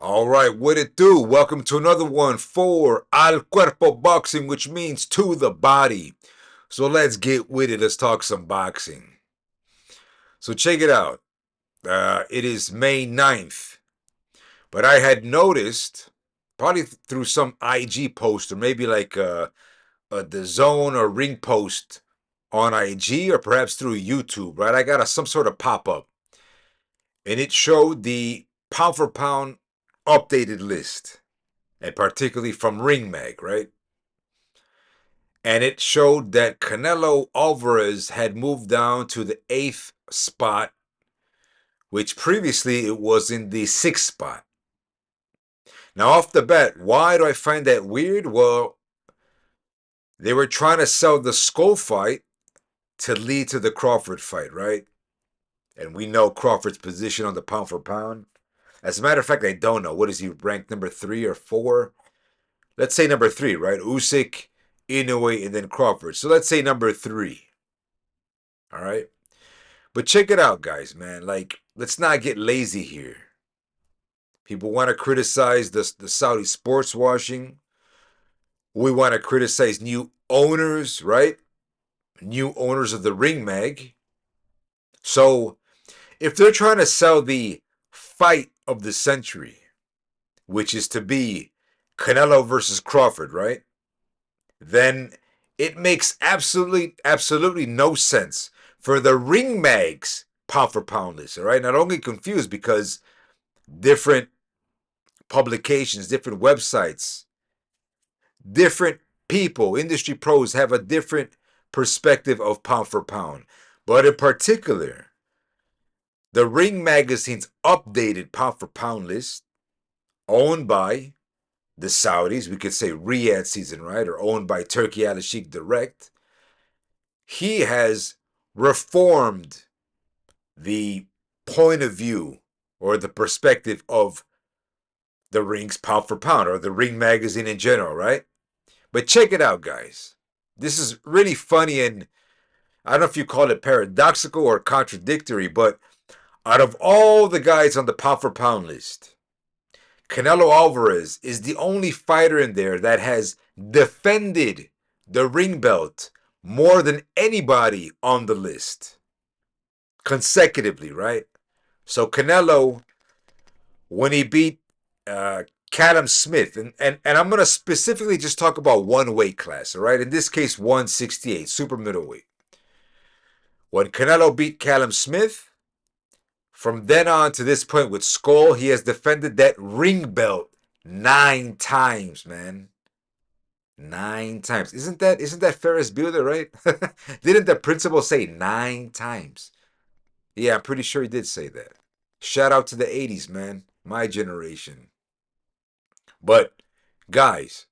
All right, what it do? Welcome to another one for Al Cuerpo Boxing, which means to the body. So let's get with it. Let's talk some boxing. So check it out. It is May 9th, but I had noticed, probably through some IG post or maybe like the Zone or Ring post on IG or perhaps through YouTube, right? I got some sort of pop up, and it showed the pound for pound updated list, and particularly from Ring Mag, right? And it showed that Canelo Alvarez had moved down to the eighth spot, which previously it was in the sixth spot. Now, off the bat, why do I find that weird? Well, they were trying to sell the Skull fight to lead to the Crawford fight, right? And we know Crawford's position on the pound for pound. As a matter of fact, I don't know. What is he ranked, number 3 or 4? Let's say number 3, right? Usyk, Inoue, and then Crawford. So let's say number 3. All right. But check it out, guys, man. Like, let's not get lazy here. People want to criticize the Saudi sports washing. We want to criticize new owners, right? New owners of the Ring Mag. So, if they're trying to sell the fight of the century, which is to be Canelo versus Crawford, right? Then it makes absolutely no sense for the Ring Mags pound for pound list, all right? Not only confused because different publications, different websites, different people, industry pros have a different perspective of pound for pound. But in particular, the Ring Magazine's updated pound for pound list, owned by the Saudis, we could say Riyadh season, right? Or owned by Turkey Al Sheikh Direct. He has reformed the point of view or the perspective of the Ring's pound for pound or the Ring magazine in general, right? But check it out, guys. This is really funny, and I don't know if you call it paradoxical or contradictory, but out of all the guys on the pound for pound list, Canelo Alvarez is the only fighter in there that has defended the ring belt more than anybody on the list consecutively, right? So Canelo, when he beat Callum Smith, and I'm going to specifically just talk about one weight class, all right? In this case, 168, super middleweight. When Canelo beat Callum Smith, from then on to this point with Skull, he has defended that ring belt 9 times, man. 9 times. Isn't that Ferris Bueller, right? Didn't the principal say 9 times? Yeah, I'm pretty sure he did say that. Shout out to the 80s, man. My generation. But, guys,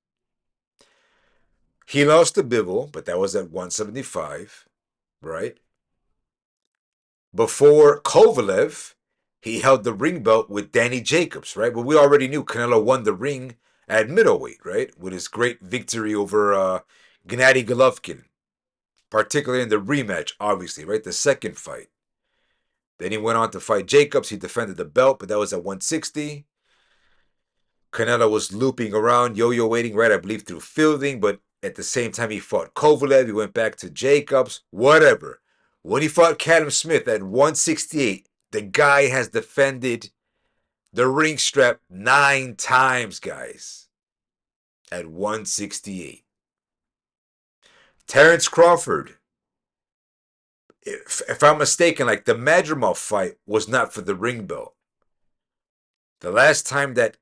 he lost to Bivol, but that was at 175, right? Before Kovalev, he held the ring belt with Danny Jacobs, right? But we already knew Canelo won the ring at middleweight, right? With his great victory over Gennady Golovkin, particularly in the rematch, obviously, right? The second fight. Then he went on to fight Jacobs. He defended the belt, but that was at 160. Canelo was looping around, yo-yo waiting, right? I believe through fielding, but at the same time he fought Kovalev. He went back to Jacobs, whatever. When he fought Callum Smith at 168, the guy has defended the ring strap 9 times, guys, at 168. Terrence Crawford, if I'm mistaken, like the Madrimov fight was not for the ring belt. The last time that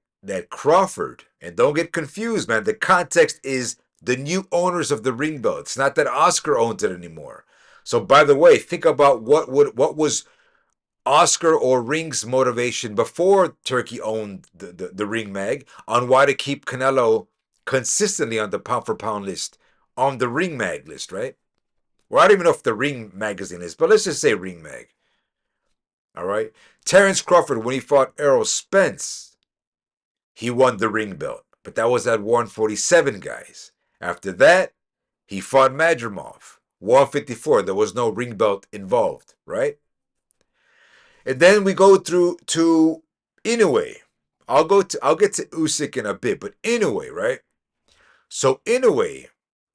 Crawford, and don't get confused, man, the context is the new owners of the ring belt. It's not that Oscar owns it anymore. So by the way, think about what was Oscar or Ring's motivation before Turkey owned the Ring Mag on why to keep Canelo consistently on the pound for pound list, on the Ring Mag list, right? Well, I don't even know if the Ring magazine is, but let's just say Ring Mag. All right. Terrence Crawford, when he fought Errol Spence, he won the ring belt, but that was at 147, guys. After that, he fought Madrimov, 154. There was no ring belt involved, right? And then we go through to Inoue, I'll get to Usyk in a bit, but Inoue, right? So Inoue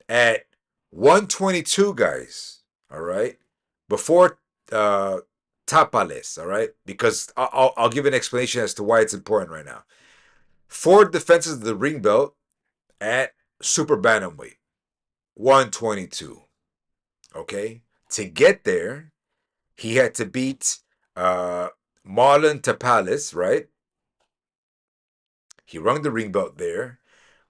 at 122, guys, all right, before uh Tapales, all right, because I'll give an explanation as to why it's important right now. Four defenses of the ring belt at super bantamweight, 122. Okay, to get there, he had to beat Marlon Tapales, right? He rung the ring belt there,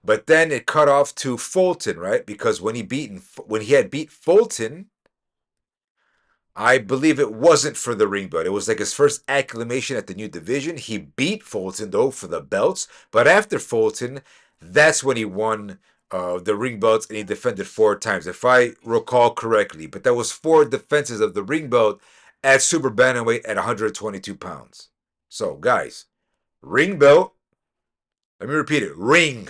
but then it cut off to Fulton, right? Because when he had beat Fulton, I believe it wasn't for the ring belt. It was like his first acclamation at the new division. He beat Fulton though for the belts, but after Fulton, that's when he won the ring belts and he defended four times, if I recall correctly. But that was four defenses of the ring belt at super bantamweight at 122 pounds. So guys, ring belt. Let me repeat it: ring,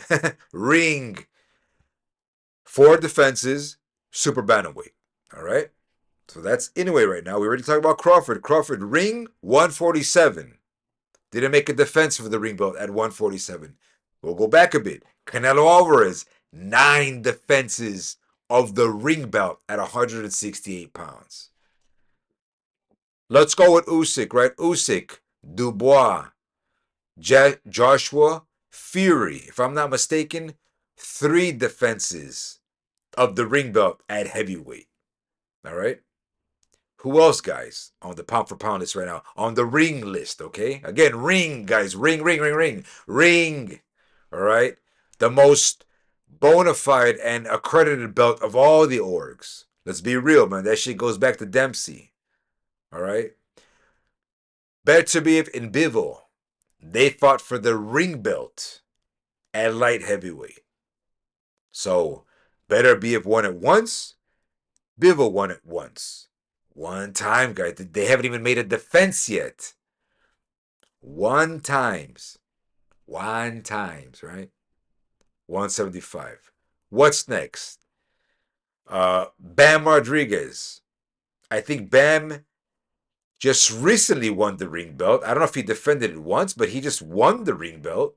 ring. Four defenses, super bantamweight. All right. So that's anyway right now. We already talked about Crawford. Crawford ring 147. Didn't make a defense for the ring belt at 147. We'll go back a bit. Canelo Alvarez, 9 defenses of the ring belt at 168 pounds. Let's go with Usyk, right? Usyk, Dubois, Joshua, Fury. If I'm not mistaken, 3 defenses of the ring belt at heavyweight. All right. Who else, guys, on the pound for pound list right now? On the ring list, okay? Again, ring, guys. Ring, ring, ring, ring. Ring. All right? The most bona fide and accredited belt of all the orgs. Let's be real, man. That shit goes back to Dempsey. All right? Beterbiev and Bivol, they fought for the ring belt at light heavyweight. So, Beterbiev won it once. Bivol won it once. One time, guys. They haven't even made a defense yet. One times. One times, right? 175. What's next? Bam Rodriguez. I think Bam just recently won the ring belt. I don't know if he defended it once, but he just won the ring belt.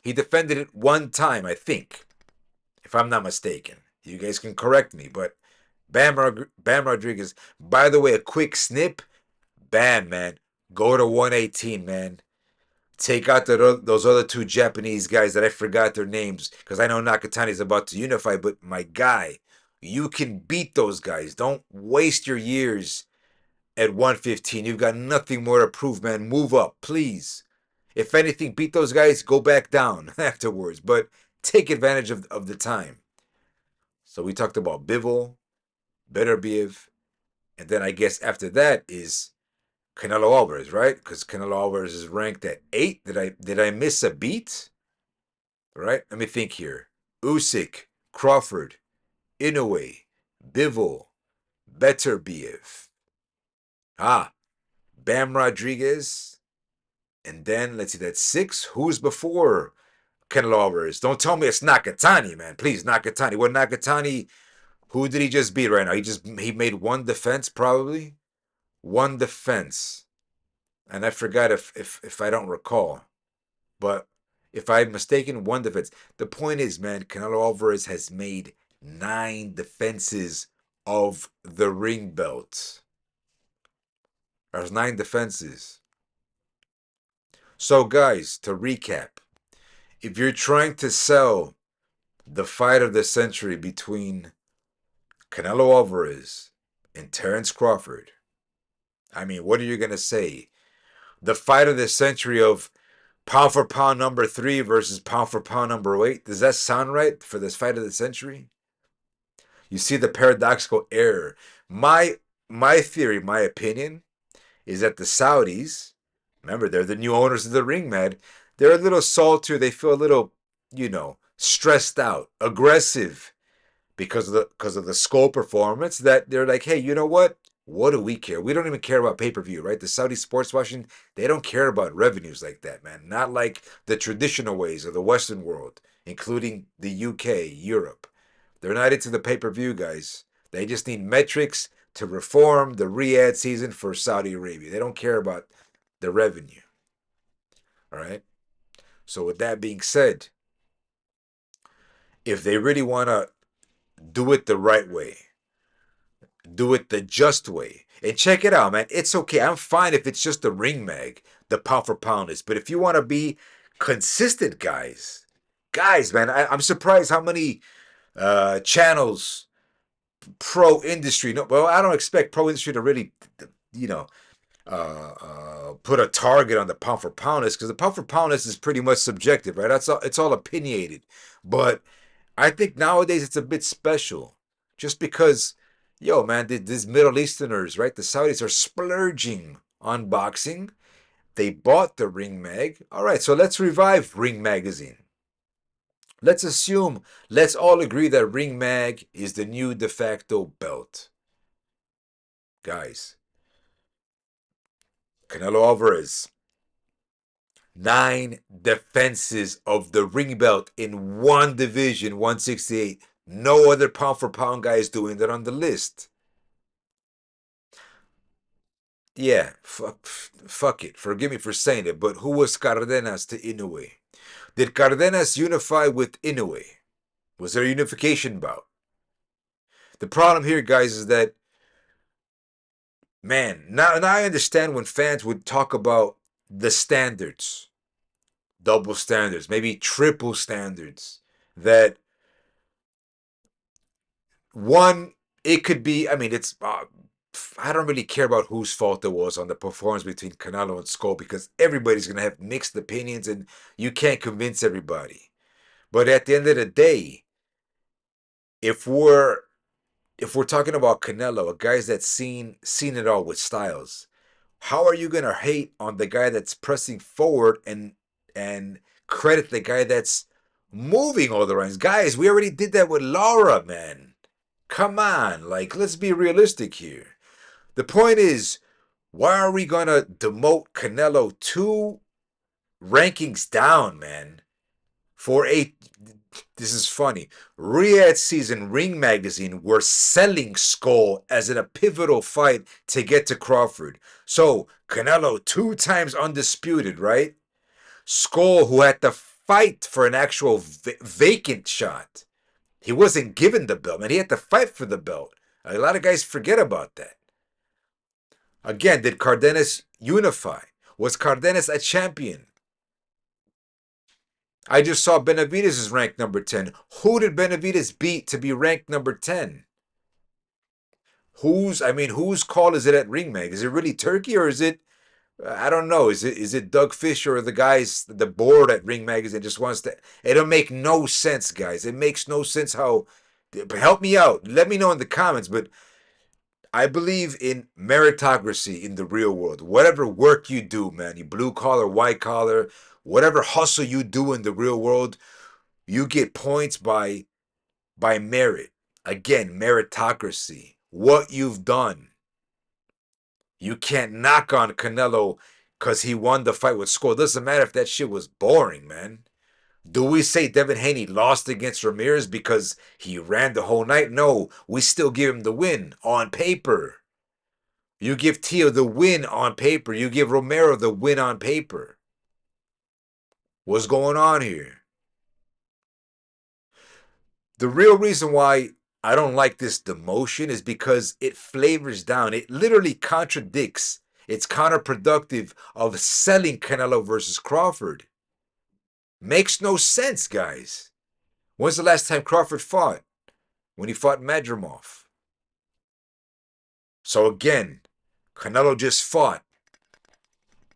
He defended it one time, I think, if I'm not mistaken. You guys can correct me, but Bam Rodriguez. By the way, a quick snip. Bam, man. Go to 118, man. Take out those other two Japanese guys that I forgot their names because I know Nakatani is about to unify, but my guy, you can beat those guys. Don't waste your years at 115. You've got nothing more to prove, man. Move up, please. If anything, beat those guys, go back down afterwards, but take advantage of the time. So we talked about Bivol, Beterbiev, and then I guess after that is Canelo Alvarez, right? Because Canelo Alvarez is ranked at 8. Did I miss a beat? Right? Let me think here. Usyk, Crawford, Inoue, Bivol, Beterbiev. Bam Rodriguez. And then let's see, that's 6. Who's before Canelo Alvarez? Don't tell me it's Nakatani, man. Please, Nakatani. What Nakatani? Who did he just beat right now? He made one defense, probably. One defense. And I forgot if I don't recall. But if I'm mistaken, one defense. The point is, man, Canelo Alvarez has made 9 defenses of the ring belt. There's 9 defenses. So, guys, to recap, if you're trying to sell the fight of the century between Canelo Alvarez and Terence Crawford, I mean, what are you going to say? The fight of the century of pound for pound number 3 versus pound for pound number 8. Does that sound right for this fight of the century? You see the paradoxical error. My theory, my opinion, is that the Saudis, remember, they're the new owners of the ring, man. They're a little saltier. They feel a little, stressed out, aggressive because of the Skull performance. That they're like, hey, you know what? What do we care? We don't even care about pay-per-view, right? The Saudi sports watching, they don't care about revenues like that, man. Not like the traditional ways of the Western world, including the UK, Europe. They're not into the pay-per-view, guys. They just need metrics to reform the Riyadh season for Saudi Arabia. They don't care about the revenue. All right? So with that being said, if they really want to do it the right way, do it the just way, and check it out, man. It's okay. I'm fine if it's just the ring mag, the pound for pound is. But if you want to be consistent, guys, man, I'm surprised how many channels pro industry. No, well, I don't expect pro industry to really, you know, put a target on the pound for poundness because the pound for poundness is pretty much subjective, right? That's all. It's all opinionated. But I think nowadays it's a bit special, just because, yo, man, these Middle Easterners, right? The Saudis are splurging on boxing. They bought the Ring Mag. All right, so let's revive Ring Magazine. Let's all agree that Ring Mag is the new de facto belt. Guys, Canelo Alvarez, 9 defenses of the ring belt in one division, 168. No other pound for pound guy is doing that on the list. Yeah, fuck it. Forgive me for saying it, but who was Cardenas to Inoue? Did Cardenas unify with Inoue? Was there a unification bout? The problem here, guys, is that, man, now I understand when fans would talk about the standards, double standards, maybe triple standards, that one, it could be, I mean, I don't really care about whose fault it was on the performance between Canelo and Skull because everybody's going to have mixed opinions and you can't convince everybody. But at the end of the day, if we're if we're talking about Canelo, a guy that's seen it all with Styles, how are you gonna hate on the guy that's pressing forward and credit the guy that's moving all the runs? Guys, we already did that with Laura, man. Come on, like let's be realistic here. The point is, why are we gonna demote Canelo 2 rankings down, man? For a This is funny. Riyadh season Ring Magazine were selling Skull as in a pivotal fight to get to Crawford. So Canelo 2 times undisputed, right? Skull who had to fight for an actual vacant shot. He wasn't given the belt, man. He had to fight for the belt. A lot of guys forget about that. Again, did Cardenas unify? Was Cardenas a champion? I just saw Benavides is ranked number 10. Who did Benavides beat to be ranked number 10? Whose call is it at Ring Mag? Is it really Turkey or is it I don't know. Is it Doug Fisher or the guys the board at Ring Magazine just wants to it don't make no sense, guys. It makes no sense how help me out. Let me know in the comments, but I believe in meritocracy in the real world. Whatever work you do, man, you blue collar, white collar, whatever hustle you do in the real world, you get points by merit. Again, meritocracy. What you've done. You can't knock on Canelo because he won the fight with Skull. Doesn't matter if that shit was boring, man. Do we say Devin Haney lost against Ramirez because he ran the whole night? No, we still give him the win on paper. You give Tio the win on paper. You give Romero the win on paper. What's going on here? The real reason why I don't like this demotion is because it flavors down. It literally contradicts. It's counterproductive of selling Canelo versus Crawford. Makes no sense, guys. When's the last time Crawford fought? When he fought Madrimov. So again, Canelo just fought.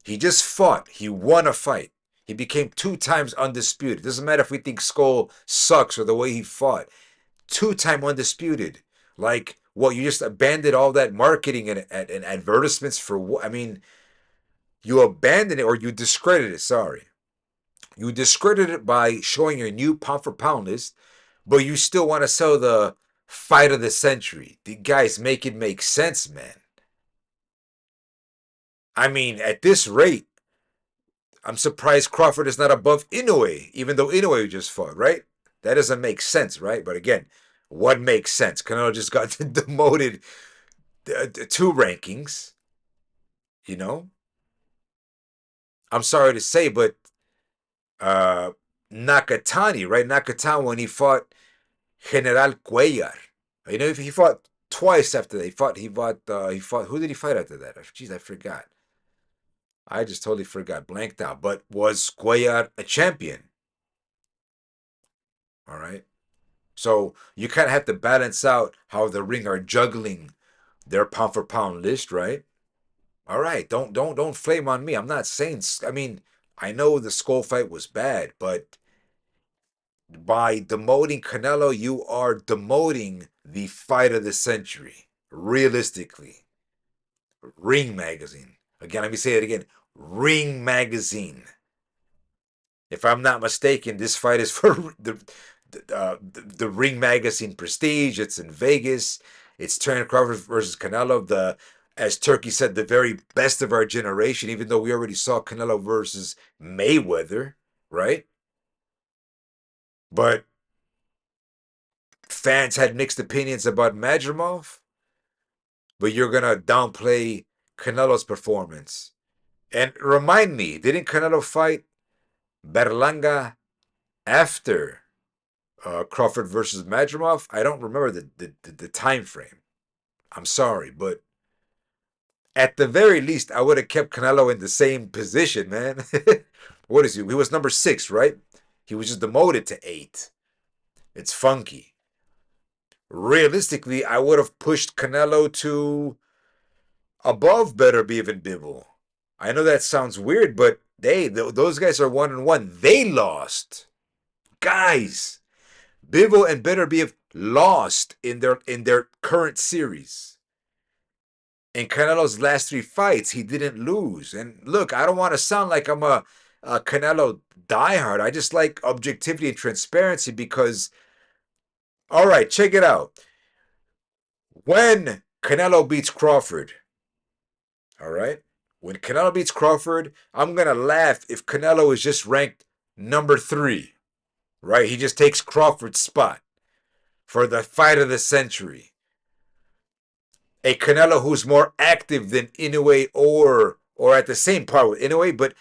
He just fought. He won a fight. He became 2 times undisputed. Doesn't matter if we think Skull sucks or the way he fought. 2 time undisputed. Like, what, you just abandoned all that marketing and advertisements for what? I mean, you abandoned it or you discredited it, sorry. You discredit it by showing your new pound for pound list, but you still want to sell the fight of the century. The guys make it make sense, man. I mean, at this rate, I'm surprised Crawford is not above Inoue, even though Inoue just fought, right? That doesn't make sense, right? But again, what makes sense? Canelo just got demoted 2 rankings, you know? I'm sorry to say, but Uh, Nakatani, right? Nakatani when he fought General Cuellar. You know, he fought twice after that. He fought. Who did he fight after that? Jeez, I forgot. I just totally forgot, blanked out. But was Cuellar a champion? All right. So you kind of have to balance out how the ring are juggling their pound for pound list, right? All right. Don't flame on me. I'm not saying. I mean, I know the Skull fight was bad, but by demoting Canelo, you are demoting the fight of the century. Realistically, Ring Magazine. Again, let me say it again. Ring Magazine. If I'm not mistaken, this fight is for the Ring Magazine Prestige. It's in Vegas. It's Terence Crawford versus Canelo. As Turkey said, the very best of our generation. Even though we already saw Canelo versus Mayweather, right? But fans had mixed opinions about Madrimov. But you're gonna downplay Canelo's performance. And remind me, didn't Canelo fight Berlanga after Crawford versus Madrimov? I don't remember the time frame. I'm sorry, but at the very least, I would have kept Canelo in the same position, man. What is he? He was number 6, right? He was just demoted to 8. It's funky. Realistically, I would have pushed Canelo to above Better Be Even Bivol. I know that sounds weird, but those guys are 1-1. They lost, guys. Bivol and Better Be lost in their current series. In Canelo's last 3 fights, he didn't lose. And look, I don't want to sound like I'm a Canelo diehard. I just like objectivity and transparency because, all right, check it out. When Canelo beats Crawford, all right, when Canelo beats Crawford, I'm going to laugh if Canelo is just ranked number 3, right? He just takes Crawford's spot for the fight of the century. A Canelo who's more active than Inoue or at the same par with Inoue, but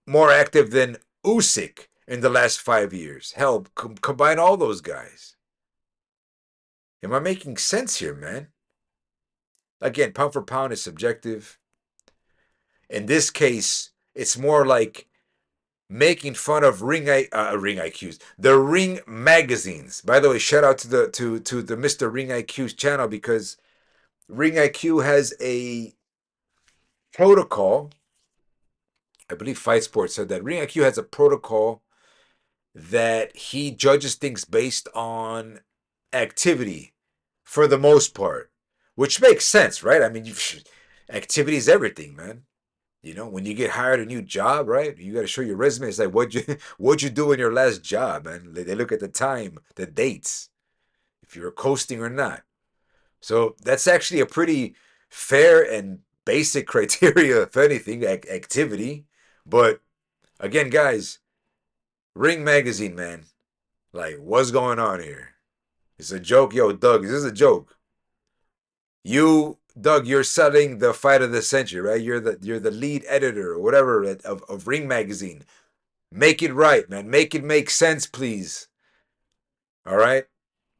more active than Usyk in the last 5 years. Hell, combine all those guys. Am I making sense here, man? Again, pound for pound is subjective. In this case, it's more like making fun of ring IQs, the ring magazines. By the way, shout out to the Mr. Ring IQ's channel because Ring IQ has a protocol. I believe Fight Sports said that Ring IQ has a protocol that he judges things based on activity for the most part, which makes sense, right? I mean, activity is everything, man. You know, when you get hired a new job, right? You got to show your resume. It's like what'd you do in your last job, man? They look at the time, the dates, if you're coasting or not. So that's actually a pretty fair and basic criteria, if anything, activity. But again, guys, Ring Magazine, man, like what's going on here? It's a joke, yo, Doug. Is this a joke? Doug, you're selling the fight of the century, right? You're the lead editor or whatever of Ring Magazine. Make it right, man. Make it make sense, please. All right.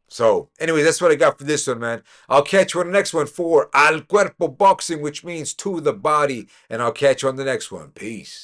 So, anyway, that's what I got for this one, man. I'll catch you on the next one for Al Cuerpo Boxing, which means to the body, and I'll catch you on the next one. Peace.